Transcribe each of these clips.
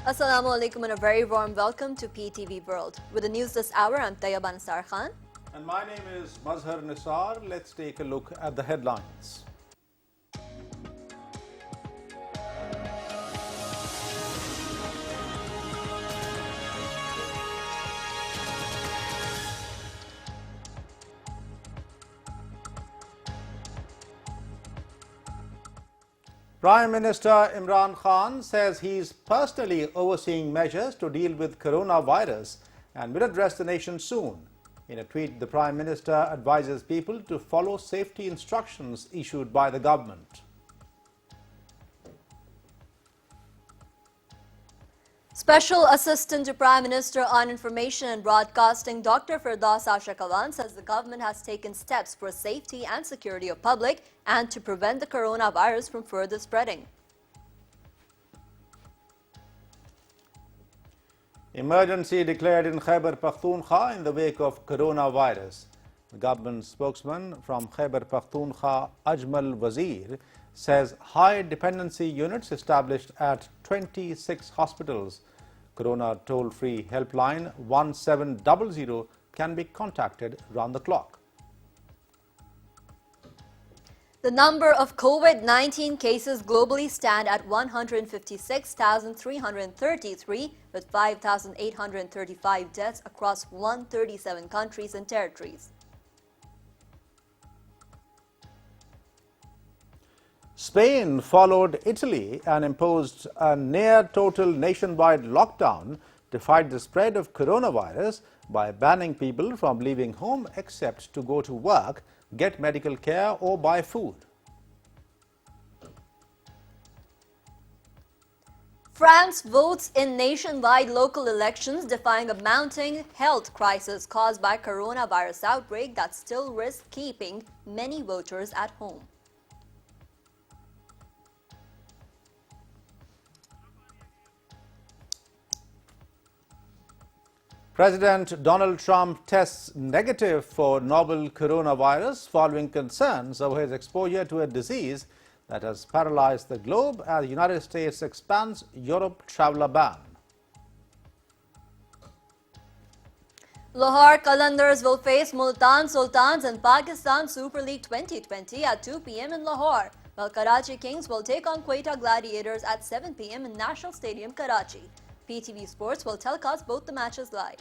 Assalamu alaikum and a very warm welcome to PTV World. With the news this hour, I'm Tayyaba Ansar Khan. And my name is Mazhar Nisar. Let's take a look at the headlines. Prime Minister Imran Khan says he's personally overseeing measures to deal with coronavirus and will address the nation soon. In a tweet, the Prime Minister advises people to follow safety instructions issued by the government. Special Assistant to Prime Minister on Information and Broadcasting Dr. Firdaus Ashakawan says the government has taken steps for safety and security of public and to prevent the coronavirus from further spreading. Emergency declared in Khyber Pakhtunkhwa in the wake of coronavirus. The government spokesman from Khyber Pakhtunkhwa, Ajmal Wazir, says high dependency units established at 26 hospitals. Corona toll-free helpline 1700 can be contacted round the clock. The number of COVID-19 cases globally stand at 156,333 with 5,835 deaths across 137 countries and territories. Spain followed Italy and imposed a near-total nationwide lockdown to fight the spread of coronavirus by banning people from leaving home except to go to work, get medical care or buy food. France votes in nationwide local elections defying a mounting health crisis caused by coronavirus outbreak that still risks keeping many voters at home. President Donald Trump tests negative for novel coronavirus following concerns over his exposure to a disease that has paralyzed the globe as the United States expands Europe traveler ban. Lahore Qalandars will face Multan Sultans in Pakistan Super League 2020 at 2 p.m. in Lahore, while Karachi Kings will take on Quetta Gladiators at 7 p.m. in National Stadium, Karachi. PTV Sports will telecast both the matches live.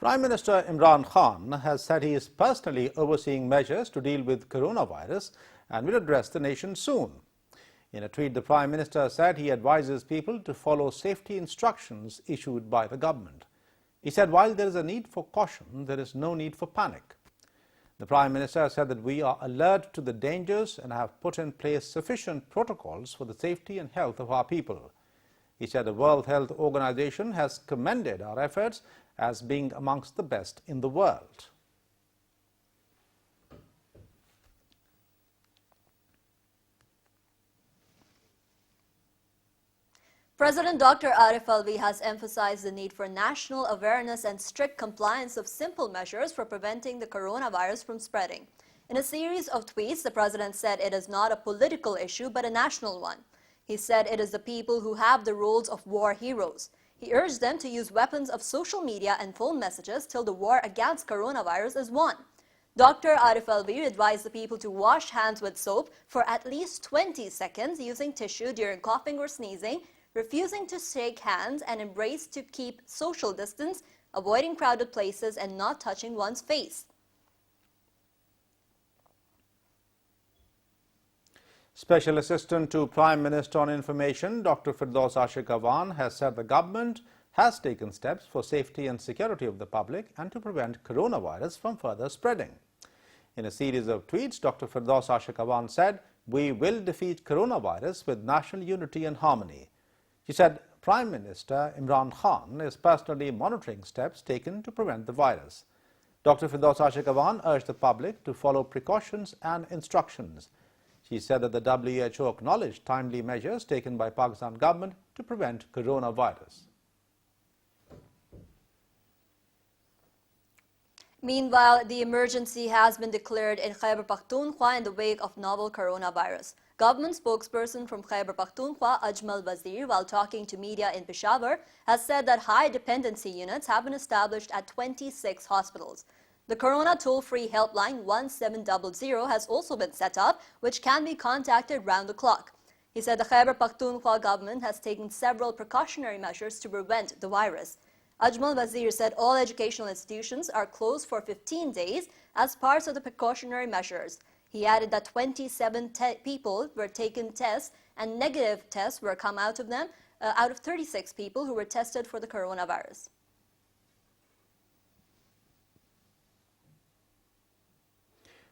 Prime Minister Imran Khan has said he is personally overseeing measures to deal with coronavirus and will address the nation soon. In a tweet, the Prime Minister said he advises people to follow safety instructions issued by the government. He said while there is a need for caution, there is no need for panic. The Prime Minister said that we are alert to the dangers and have put in place sufficient protocols for the safety and health of our people. He said the World Health Organization has commended our efforts as being amongst the best in the world. President Dr. Arif Alvi has emphasized the need for national awareness and strict compliance of simple measures for preventing the coronavirus from spreading. In a series of tweets, the president said it is not a political issue but a national one. He said it is the people who have the roles of war heroes. He urged them to use weapons of social media and phone messages till the war against coronavirus is won. Dr. Arif Alvi advised the people to wash hands with soap for at least 20 seconds using tissue during coughing or sneezing, refusing to shake hands and embrace to keep social distance, avoiding crowded places and not touching one's face. Special Assistant to Prime Minister on Information, Dr. Firdaus Ashakawan, has said the government has taken steps for safety and security of the public and to prevent coronavirus from further spreading. In a series of tweets, Dr. Firdaus Ashikawan said, "We will defeat coronavirus with national unity and harmony." She said Prime Minister Imran Khan is personally monitoring steps taken to prevent the virus. Dr. Firdaus Ashikawan urged the public to follow precautions and instructions. She said that the WHO acknowledged timely measures taken by Pakistan government to prevent coronavirus. Meanwhile, the emergency has been declared in Khyber Pakhtunkhwa in the wake of novel coronavirus. Government spokesperson from Khyber Pakhtunkhwa, Ajmal Wazir, while talking to media in Peshawar, has said that high dependency units have been established at 26 hospitals. The Corona toll-free helpline 1700 has also been set up, which can be contacted round the clock. He said the Khyber Pakhtunkhwa government has taken several precautionary measures to prevent the virus. Ajmal Wazir said all educational institutions are closed for 15 days as part of the precautionary measures. He added that 27 people were taken tests and negative tests were come out of them, out of 36 people who were tested for the coronavirus.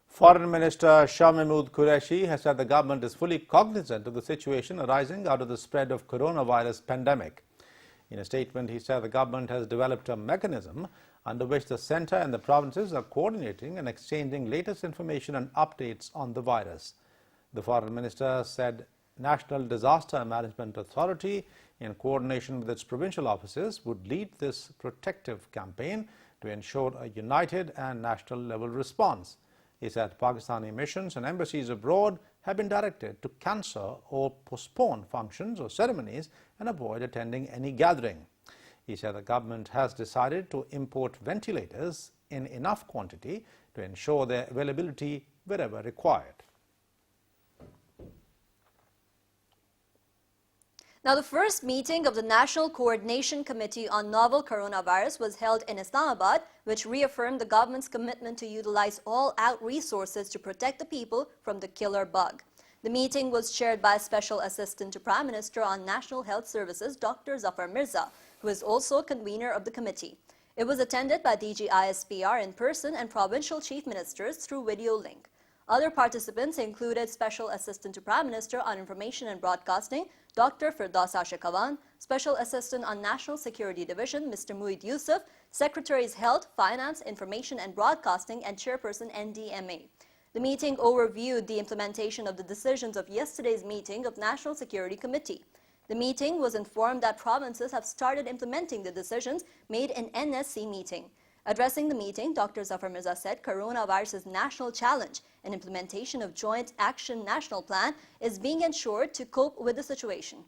Foreign Minister Shah Mahmood Qureshi has said the government is fully cognizant of the situation arising out of the spread of coronavirus pandemic. In a statement, he said the government has developed a mechanism under which the centre and the provinces are coordinating and exchanging latest information and updates on the virus. The Foreign Minister said National Disaster Management Authority, in coordination with its provincial offices, would lead this protective campaign to ensure a united and national level response. He said Pakistani missions and embassies abroad have been directed to cancel or postpone functions or ceremonies and avoid attending any gathering. He said the government has decided to import ventilators in enough quantity to ensure their availability wherever required. Now, the first meeting of the National Coordination Committee on Novel Coronavirus was held in Islamabad, which reaffirmed the government's commitment to utilize all out resources to protect the people from the killer bug. The meeting was chaired by Special Assistant to Prime Minister on National Health Services, Dr. Zafar Mirza, who is also convener of the committee. It was attended by DG ISPR in person and provincial chief ministers through video link. Other participants included Special Assistant to Prime Minister on Information and Broadcasting, Dr. Firdaus Ashikawan, Special Assistant on National Security Division, Mr. Muid Yusuf, Secretaries Health, Finance, Information and Broadcasting, and Chairperson NDMA. The meeting overviewed the implementation of the decisions of yesterday's meeting of National Security Committee. The meeting was informed that provinces have started implementing the decisions made in NSC meeting. Addressing the meeting, Dr. Zafar Mirza said coronavirus is a national challenge and implementation of Joint Action National Plan is being ensured to cope with the situation.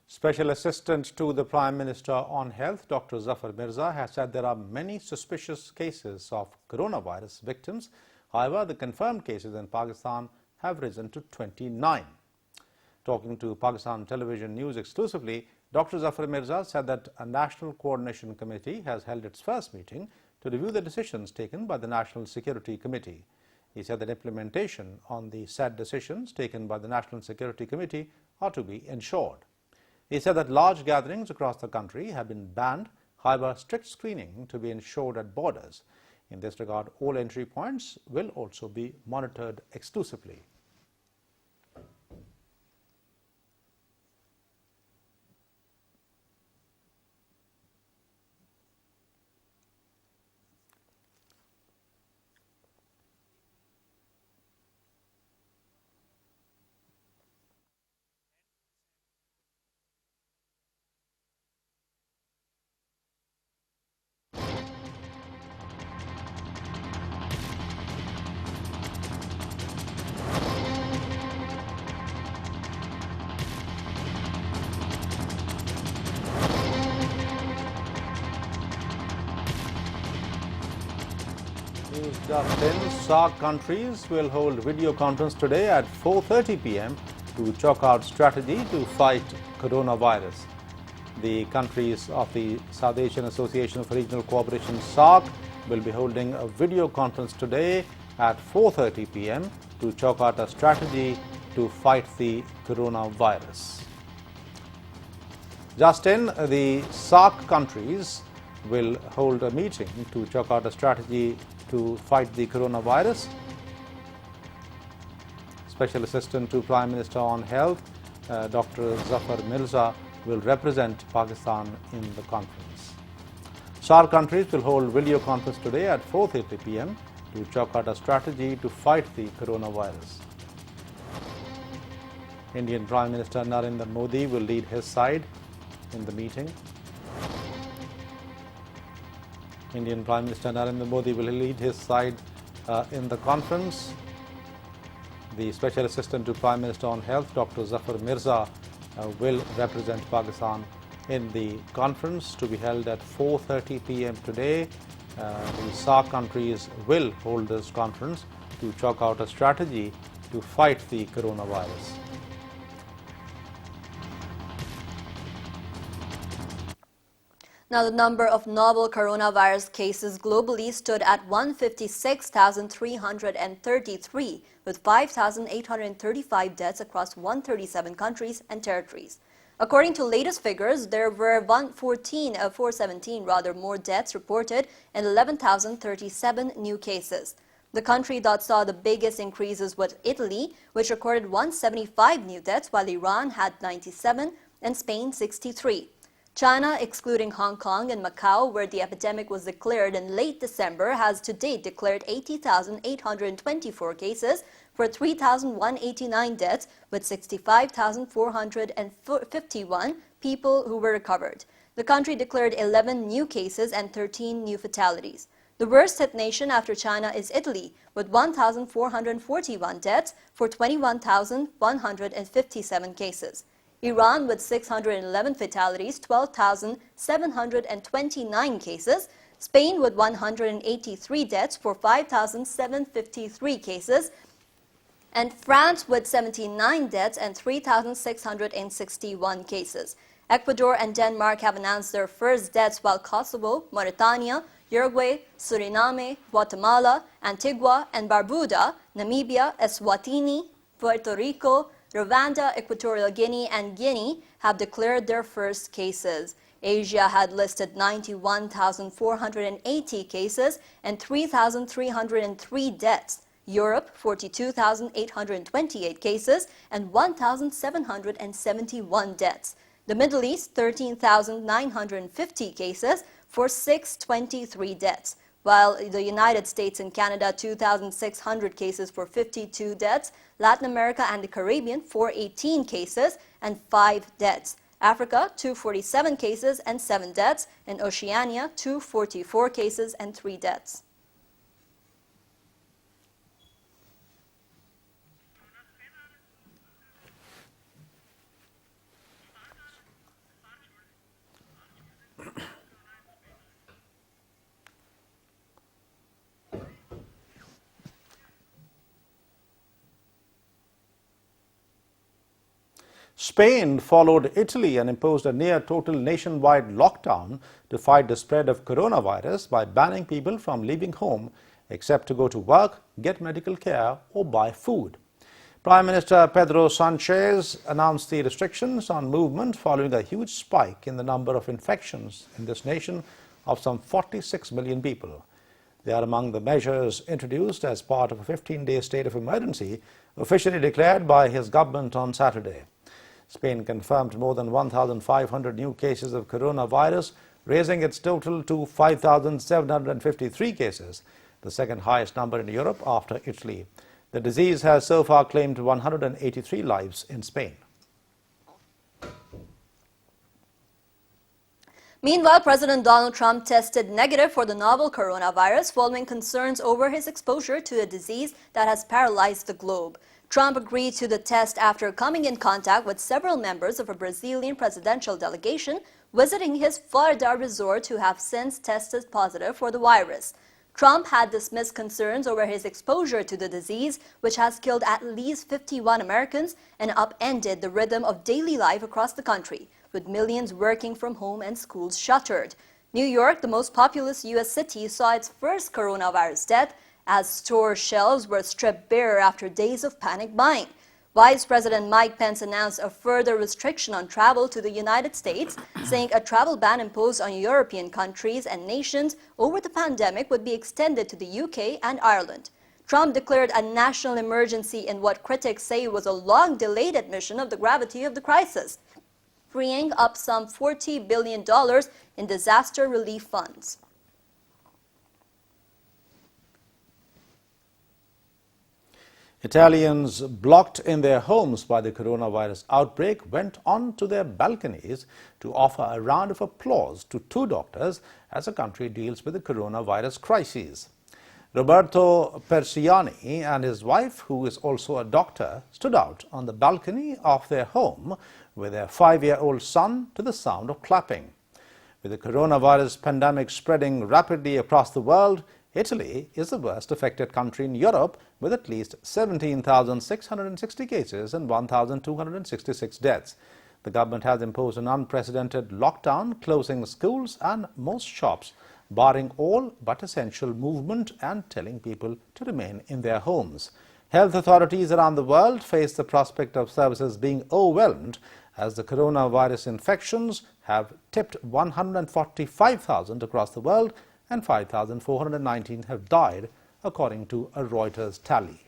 Special Assistant to the Prime Minister on Health, Dr. Zafar Mirza, has said there are many suspicious cases of coronavirus victims. However, the confirmed cases in Pakistan have risen to 29. Talking to Pakistan Television News exclusively, Dr. Zafar Mirza said that a National Coordination Committee has held its first meeting to review the decisions taken by the National Security Committee. He said that implementation on the said decisions taken by the National Security Committee are to be ensured. He said that large gatherings across the country have been banned, however, strict screening to be ensured at borders. In this regard, all entry points will also be monitored exclusively. News just in, SAARC countries will hold video conference today at 4:30 p.m. to chalk out strategy to fight coronavirus. The countries of the South Asian Association for Regional Cooperation, SAARC, will be holding a video conference today at 4:30 p.m. to chalk out a strategy to fight the coronavirus. Just in, the SAARC countries will hold a meeting to chalk out a strategy to fight the coronavirus. Special Assistant to Prime Minister on Health, Dr. Zafar Mirza, will represent Pakistan in the conference. SAARC countries will hold video conference today at 4:30 p.m. to chalk out a strategy to fight the coronavirus. Indian Prime Minister Narendra Modi will lead his side in the meeting. Indian Prime Minister Narendra Modi will lead his side in the conference. The Special Assistant to Prime Minister on Health, Dr. Zafar Mirza, will represent Pakistan in the conference to be held at 4:30 p.m. today. The SAARC countries will hold this conference to chalk out a strategy to fight the coronavirus. Now, the number of novel coronavirus cases globally stood at 156,333, with 5,835 deaths across 137 countries and territories. According to latest figures, there were 417 more deaths reported and 11,037 new cases. The country that saw the biggest increases was Italy, which recorded 175 new deaths, while Iran had 97 and Spain 63. China, excluding Hong Kong and Macau, where the epidemic was declared in late December, has to date declared 80,824 cases for 3,189 deaths, with 65,451 people who were recovered. The country declared 11 new cases and 13 new fatalities. The worst hit nation after China is Italy, with 1,441 deaths for 21,157 cases. Iran with 611 fatalities, 12,729 cases. Spain with 183 deaths for 5,753 cases. And France with 79 deaths and 3,661 cases. Ecuador and Denmark have announced their first deaths, while Kosovo, Mauritania, Uruguay, Suriname, Guatemala, Antigua and Barbuda, Namibia, Eswatini, Puerto Rico, Rwanda, Equatorial Guinea and Guinea have declared their first cases. Asia had listed 91,480 cases and 3,303 deaths. Europe, 42,828 cases and 1,771 deaths. The Middle East, 13,950 cases for 623 deaths. While the United States and Canada, 2,600 cases for 52 deaths. Latin America and the Caribbean, 418 cases and 5 deaths. Africa, 247 cases and 7 deaths. And Oceania, 244 cases and 3 deaths. Spain followed Italy and imposed a near-total nationwide lockdown to fight the spread of coronavirus by banning people from leaving home except to go to work, get medical care or buy food. Prime Minister Pedro Sanchez announced the restrictions on movement following a huge spike in the number of infections in this nation of some 46 million people. They are among the measures introduced as part of a 15-day state of emergency officially declared by his government on Saturday. Spain confirmed more than 1,500 new cases of coronavirus, raising its total to 5,753 cases, the second highest number in Europe after Italy. The disease has so far claimed 183 lives in Spain. Meanwhile, President Donald Trump tested negative for the novel coronavirus following concerns over his exposure to a disease that has paralyzed the globe. Trump agreed to the test after coming in contact with several members of a Brazilian presidential delegation visiting his Florida resort who have since tested positive for the virus. Trump had dismissed concerns over his exposure to the disease, which has killed at least 51 Americans and upended the rhythm of daily life across the country, with millions working from home and schools shuttered. New York, the most populous U.S. city, saw its first coronavirus death as store shelves were stripped bare after days of panic buying. Vice President Mike Pence announced a further restriction on travel to the United States, saying a travel ban imposed on European countries and nations over the pandemic would be extended to the UK and Ireland. Trump declared a national emergency in what critics say was a long-delayed admission of the gravity of the crisis, freeing up some $40 billion in disaster relief funds. Italians blocked in their homes by the coronavirus outbreak went onto their balconies to offer a round of applause to two doctors as the country deals with the coronavirus crisis. Roberto Persiani and his wife, who is also a doctor, stood out on the balcony of their home with their 5-year-old son to the sound of clapping. With the coronavirus pandemic spreading rapidly across the world, Italy is the worst affected country in Europe, with at least 17,660 cases and 1,266 deaths. The government has imposed an unprecedented lockdown, closing schools and most shops, barring all but essential movement and telling people to remain in their homes. Health authorities around the world face the prospect of services being overwhelmed as the coronavirus infections have tipped 145,000 across the world and 5,419 have died, according to a Reuters tally.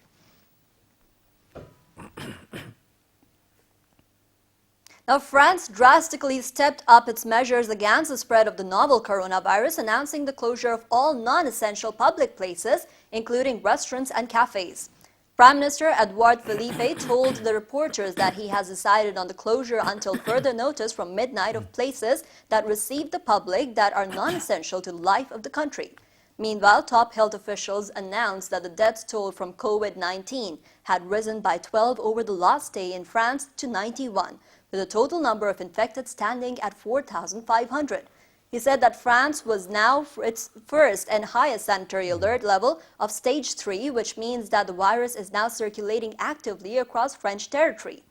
Now, France drastically stepped up its measures against the spread of the novel coronavirus, announcing the closure of all non-essential public places, including restaurants and cafes. Prime Minister Edouard Philippe told the reporters that he has decided on the closure until further notice from midnight of places that receive the public that are non-essential to the life of the country. Meanwhile, top health officials announced that the death toll from COVID-19 had risen by 12 over the last day in France to 91, with the total number of infected standing at 4,500. He said that France was now its first and highest sanitary alert level of stage 3, which means that the virus is now circulating actively across French territory.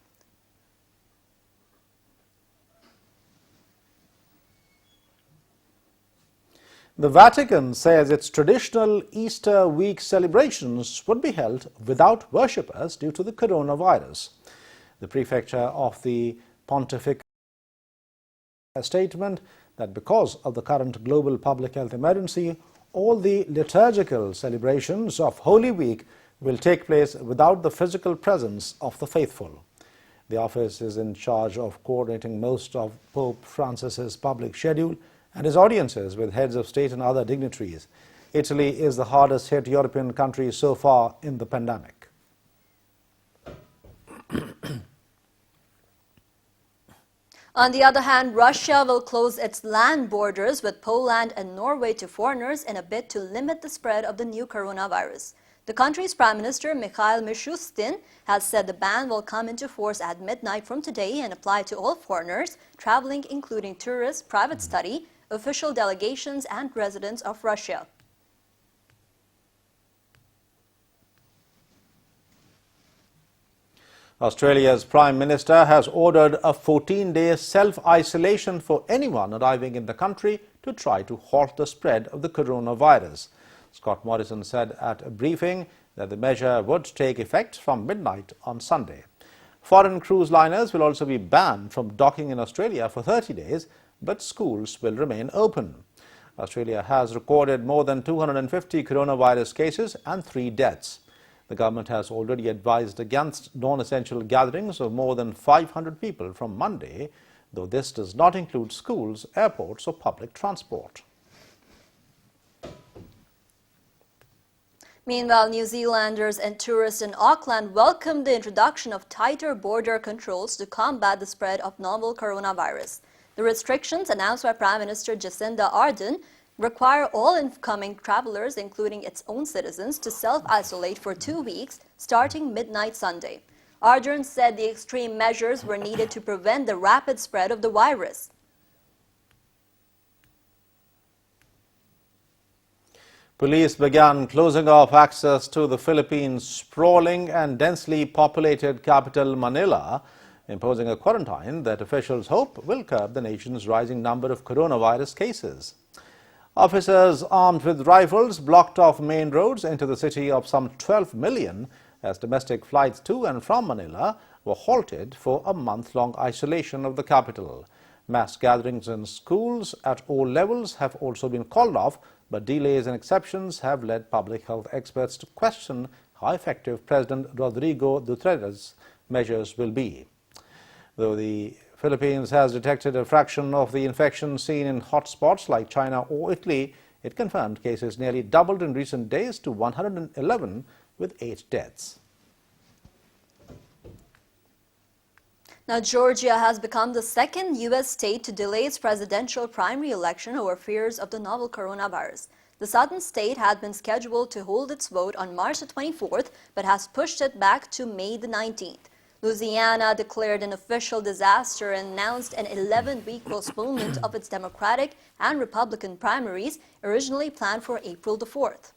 The Vatican says its traditional Easter week celebrations would be held without worshippers due to the coronavirus. The prefecture of the Pontifical statement that because of the current global public health emergency, all the liturgical celebrations of Holy Week will take place without the physical presence of the faithful. The office is in charge of coordinating most of Pope Francis's public schedule and his audiences with heads of state and other dignitaries. Italy is the hardest hit European country so far in the pandemic. On the other hand, Russia will close its land borders with Poland and Norway to foreigners in a bid to limit the spread of the new coronavirus. The country's Prime Minister Mikhail Mishustin has said the ban will come into force at midnight from today and apply to all foreigners traveling, including tourists, private study, official delegations, and residents of Russia. Australia's Prime Minister has ordered a 14-day self-isolation for anyone arriving in the country to try to halt the spread of the coronavirus. Scott Morrison said at a briefing that the measure would take effect from midnight on Sunday. Foreign cruise liners will also be banned from docking in Australia for 30 days, but schools will remain open. Australia has recorded more than 250 coronavirus cases and 3 deaths. The government has already advised against non-essential gatherings of more than 500 people from Monday, though this does not include schools, airports or public transport. Meanwhile, New Zealanders and tourists in Auckland welcomed the introduction of tighter border controls to combat the spread of novel coronavirus. The restrictions announced by Prime Minister Jacinda Ardern require all incoming travelers, including its own citizens, to self-isolate for 2 weeks, starting midnight Sunday. Ardern said the extreme measures were needed to prevent the rapid spread of the virus. Police began closing off access to the Philippines' sprawling and densely populated capital, Manila, imposing a quarantine that officials hope will curb the nation's rising number of coronavirus cases. Officers armed with rifles blocked off main roads into the city of some 12 million as domestic flights to and from Manila were halted for a month-long isolation of the capital. Mass gatherings in schools at all levels have also been called off, but delays and exceptions have led public health experts to question how effective President Rodrigo Duterte's measures will be. Though the Philippines has detected a fraction of the infection seen in hotspots like China or Italy, it confirmed cases nearly doubled in recent days to 111 with 8 deaths. Now, Georgia has become the second U.S. state to delay its presidential primary election over fears of the novel coronavirus. The southern state had been scheduled to hold its vote on March the 24th, but has pushed it back to May the 19th. Louisiana declared an official disaster and announced an 11-week postponement of its Democratic and Republican primaries, originally planned for April the 4th.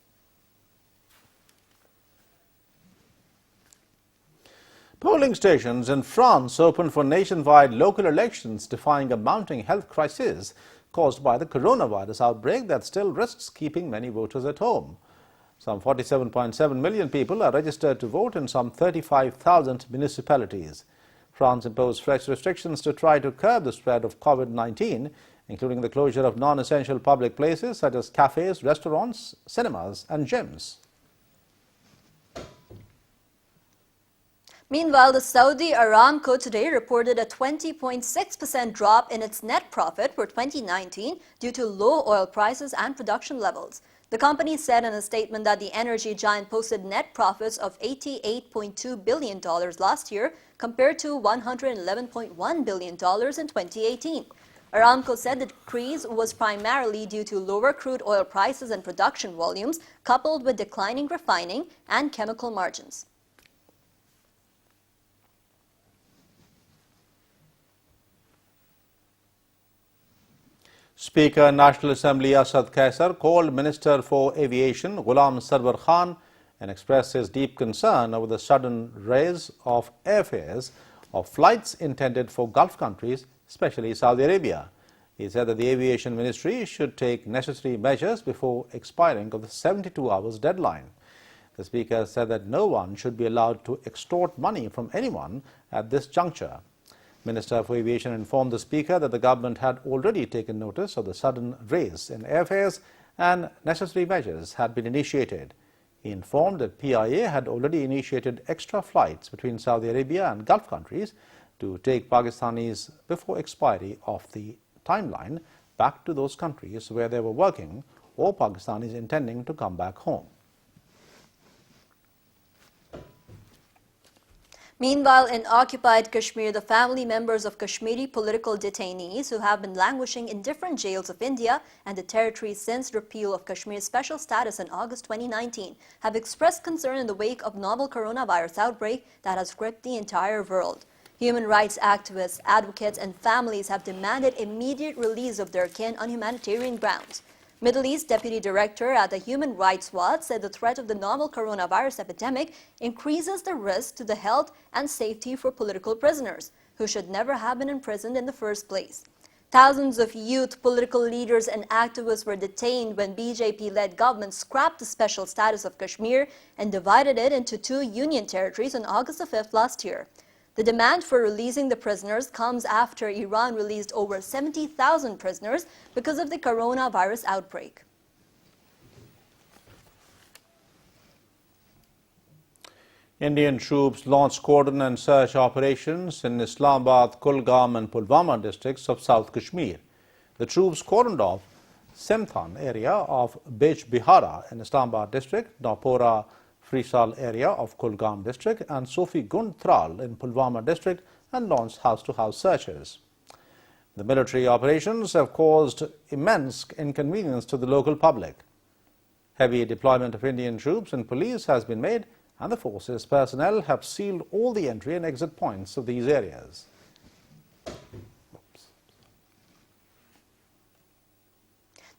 Polling stations in France opened for nationwide local elections, defying a mounting health crisis caused by the coronavirus outbreak that still risks keeping many voters at home. Some 47.7 million people are registered to vote in some 35,000 municipalities. France imposed fresh restrictions to try to curb the spread of COVID-19, including the closure of non-essential public places such as cafes, restaurants, cinemas and gyms. Meanwhile, the Saudi Aramco today reported a 20.6% drop in its net profit for 2019 due to low oil prices and production levels. The company said in a statement that the energy giant posted net profits of $88.2 billion last year compared to $111.1 billion in 2018. Aramco said the decrease was primarily due to lower crude oil prices and production volumes, coupled with declining refining and chemical margins. Speaker National Assembly Asad Kaisar called Minister for Aviation Ghulam Sarwar Khan and expressed his deep concern over the sudden raise of airfares of flights intended for Gulf countries, especially Saudi Arabia. He said that the Aviation Ministry should take necessary measures before expiring of the 72 hours deadline. The Speaker said that no one should be allowed to extort money from anyone at this juncture. Minister for Aviation informed the Speaker that the government had already taken notice of the sudden raise in airfares and necessary measures had been initiated. He informed that PIA had already initiated extra flights between Saudi Arabia and Gulf countries to take Pakistanis before expiry of the timeline back to those countries where they were working or Pakistanis intending to come back home. Meanwhile, in occupied Kashmir, the family members of Kashmiri political detainees who have been languishing in different jails of India and the territory since repeal of Kashmir's special status in August 2019 have expressed concern in the wake of novel coronavirus outbreak that has gripped the entire world. Human rights activists, advocates and families have demanded immediate release of their kin on humanitarian grounds. Middle East Deputy Director at the Human Rights Watch said the threat of the novel coronavirus epidemic increases the risk to the health and safety for political prisoners, who should never have been imprisoned in the first place. Thousands of youth, political leaders and activists were detained when BJP-led government scrapped the special status of Kashmir and divided it into 2 union territories on August 5th last year. The demand for releasing the prisoners comes after Iran released over 70,000 prisoners because of the coronavirus outbreak. Indian troops launched cordon and search operations in Islamabad, Kulgam and Pulwama districts of South Kashmir. The troops cordoned off Simthan area of Bij Bihara in Islamabad district, Napora Frisal area of Kulgam district and Sofi Gund Tral in Pulwama district and launched house-to-house searches. The military operations have caused immense inconvenience to the local public. Heavy deployment of Indian troops and police has been made and the forces personnel have sealed all the entry and exit points of these areas.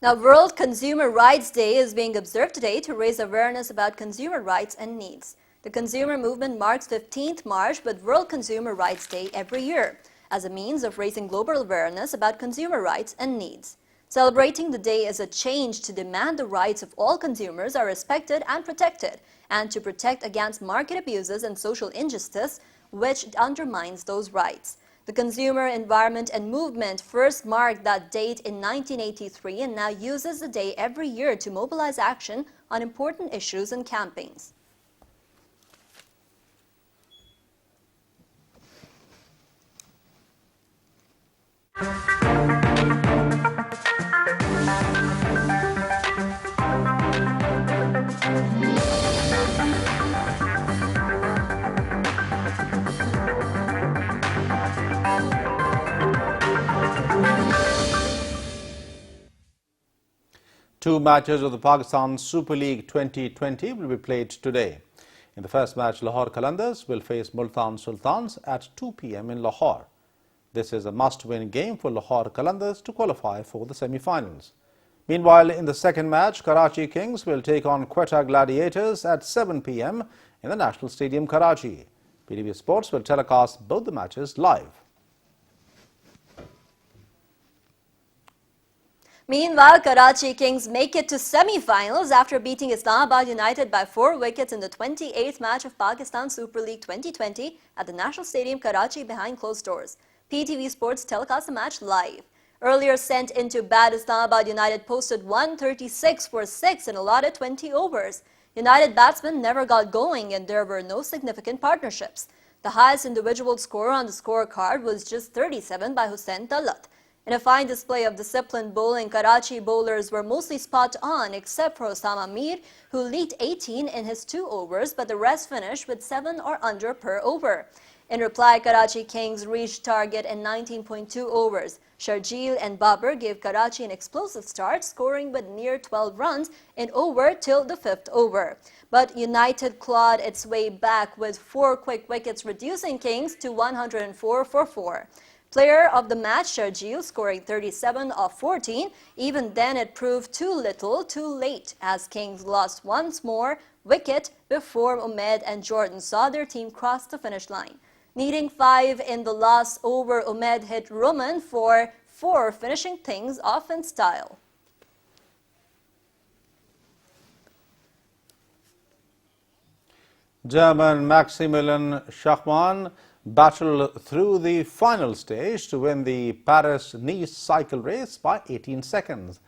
Now, World Consumer Rights Day is being observed today to raise awareness about consumer rights and needs. The consumer movement marks 15th March with World Consumer Rights Day every year as a means of raising global awareness about consumer rights and needs. Celebrating the day is a change to demand the rights of all consumers are respected and protected, and to protect against market abuses and social injustice, which undermines those rights. The Consumer, Environment and Movement first marked that date in 1983 and now uses the day every year to mobilize action on important issues and campaigns. Two matches of the Pakistan Super League 2020 will be played today. In the first match, Lahore Qalandars will face Multan Sultans at 2 p.m. in Lahore. This is a must-win game for Lahore Qalandars to qualify for the semi-finals. Meanwhile, in the second match, Karachi Kings will take on Quetta Gladiators at 7 p.m. in the National Stadium, Karachi. PTV Sports will telecast both the matches live. Meanwhile, Karachi Kings make it to semi-finals after beating Islamabad United by 4 wickets in the 28th match of Pakistan Super League 2020 at the National Stadium, Karachi behind closed doors. PTV Sports telecast the match live. Earlier sent into bat, Islamabad United posted 136 for 6 in allotted 20 overs. United batsmen never got going and there were no significant partnerships. The highest individual score on the scorecard was just 37 by Hussain Talat. In a fine display of disciplined bowling, Karachi bowlers were mostly spot on except for Osama Mir, who leaked 18 in his 2 overs, but the rest finished with 7 or under per over. In reply, Karachi Kings reached target in 19.2 overs. Sharjeel and Babar gave Karachi an explosive start, scoring with near 12 runs in over till the 5th over. But United clawed its way back with 4 quick wickets, reducing Kings to 104 for 4. Player of the match, Sharjeel, scoring 37 of 14. Even then, it proved too little, too late, as Kings lost once more wicket before Umaid and Jordan saw their team cross the finish line. Needing 5 in the last over, Umaid hit Roman for 4, finishing things off in style. German Maximilian Schachmann battled through the final stage to win the Paris-Nice cycle race by 18 seconds.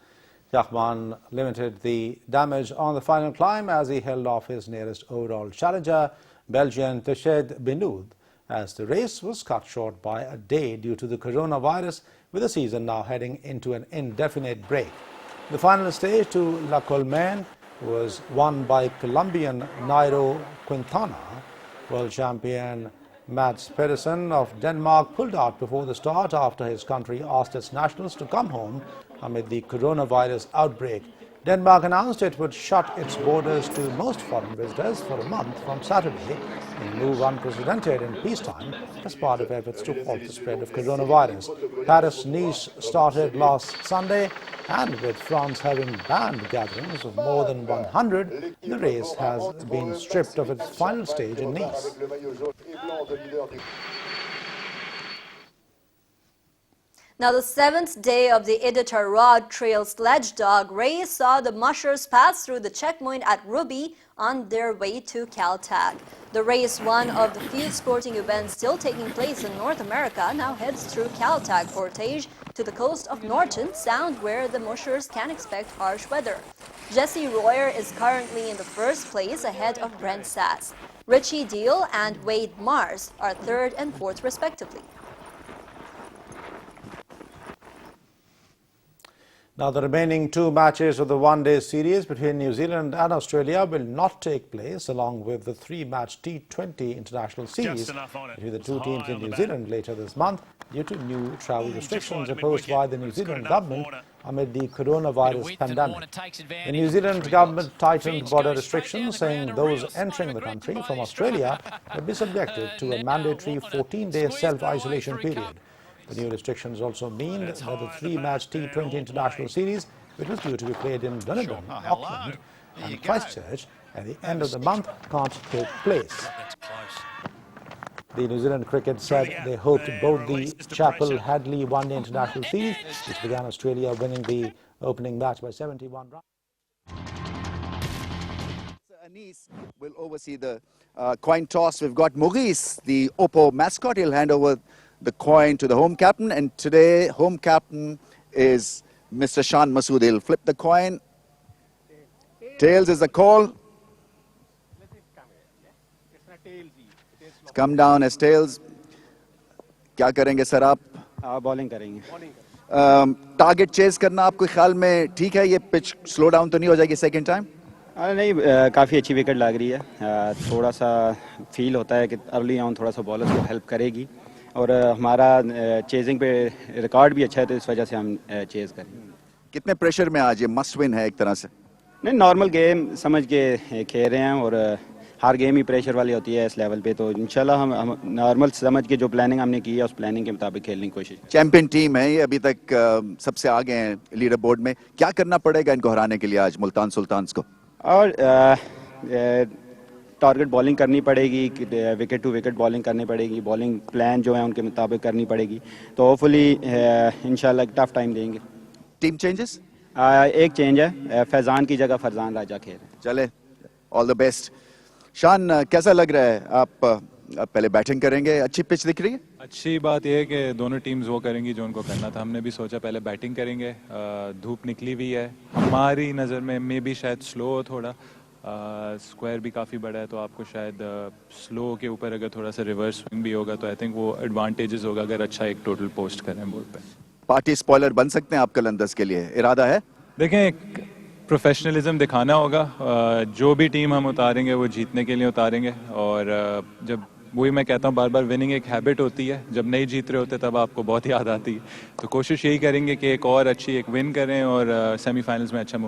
Schachmann limited the damage on the final climb as he held off his nearest overall challenger, Belgian Tched Benoud, as the race was cut short by a day due to the coronavirus, with the season now heading into an indefinite break. The final stage to La Colmene was won by Colombian Nairo Quintana. World champion Mads Pedersen of Denmark pulled out before the start after his country asked its nationals to come home amid the coronavirus outbreak. Denmark announced it would shut its borders to most foreign visitors for a month from Saturday, a move unprecedented in peacetime as part of efforts to halt the spread of coronavirus. Paris-Nice started last Sunday, and with France having banned gatherings of more than 100, the race has been stripped of its final stage in Nice. Now, the 7th day of the Iditarod Trail Sledge Dog race saw the mushers pass through the checkpoint at Ruby on their way to Caltag. The race, one of the few sporting events still taking place in North America, now heads through Caltag Portage to the coast of Norton Sound, where the mushers can expect harsh weather. Jesse Royer is currently in the first place ahead of Brent Sass. Richie Deal and Wade Mars are 3rd and 4th respectively. Now, the remaining 2 matches of the one-day series between New Zealand and Australia will not take place, along with the 3-match T20 international series between the 2 teams in New Zealand later this month, due to new travel restrictions imposed by the New Zealand government amid the coronavirus pandemic. The New Zealand government tightened border restrictions, saying those entering the country from Australia would be subjected to a mandatory 14-day self-isolation period. The new restrictions also mean that the 3-match T20 international series, which was due to be played in Dunedin, Auckland and Christchurch at the end of the month, can't take place. The New Zealand cricket said they hoped both the Chappell-Hadley one-day international series, which began Australia winning the opening match by 71 runs. Anis will oversee the coin toss. We've got Maurice, the Oppo mascot. He'll hand over the coin to the home captain. And today, home captain is Mr. Shan Masood. He'll flip the coin. Tails is the call. Come down as tails. क्या करेंगे sir आप? Bowling करेंगे. Target chase करना आपको ख्याल में ठीक है? ये पिच स्लो डाउन तो नहीं हो जाएगी सेकंड टाइम? नहीं, काफ़ी अच्छी विकेट लग रही है. थोड़ा सा फील होता है कि अर्ली ऑन थोड़ा सा बॉलर्स को हेल्प करेगी और हमारा चेजिंग पे रिकॉर्ड भी अच्छा है, तो इस वजह से हम चेज करेंगे. कितने प्रेशर में आज ये मस्ट विन है एक तरह से? नहीं, नॉर्मल गेम समझ के खेल रहे हैं और हर गेम ही प्रेशर वाली होती है इस लेवल पे, तो इंशाल्लाह हम नॉर्मल समझ के जो प्लानिंग हमने की है उस प्लानिंग के मुताबिक खेलने की कोशिश. चैंपियन टीम है ये, अभी तक सबसे आगे हैं लीडर बोर्ड में. क्या करना पड़ेगा इनको हराने के लिए आज मुल्तान सुल्तान्स को? और टारगेट बॉलिंग करनी पड़ेगी, विकेट टू विकेट बॉलिंग करनी पड़ेगी, बॉलिंग प्लान जो है उनके मुताबिक करनी पड़ेगी, तो होपफुली इंशाल्लाह टफ टाइम देंगे. Team changes? एक चेंज है, फैजान की जगह फरजान राजा खेल. चले, ऑल द बेस्ट. शान, कैसा लग रहा है? आप पहले बैटिंग करेंगे, अच्छी पिच दिख रही है? अच्छी बात यह है कि दोनों टीम्स वो करेंगी जो उनको करना था. हमने भी सोचा पहले बैटिंग करेंगे. धूप निकली हुई है, हमारी नज़र में मे भी शायद स्लो हो थोड़ा. स्क्वायर भी काफ़ी बड़ा है, तो आपको शायद स्लो के ऊपर अगर थोड़ा सा रिवर्स स्विंग भी होगा तो आई थिंक वो एडवांटेजेस होगा अगर अच्छा एक टोटल पोस्ट करें बोर्ड पे. पार्टी स्पॉइलर बन सकते हैं आप कलंदर्स के लिए, इरादा है? देखें, प्रोफेशनलिज्म दिखाना होगा. जो भी टीम हम उतारेंगे वो जीतने के लिए उतारेंगे, और जब वही मैं कहता हूँ बार बार, विनिंग एक हैबिट होती है. जब नहीं जीत रहे होते तब आपको बहुत याद आती है. तो कोशिश यही करेंगे कि एक और अच्छी एक विन करें और सेमीफाइनल्स में अच्छा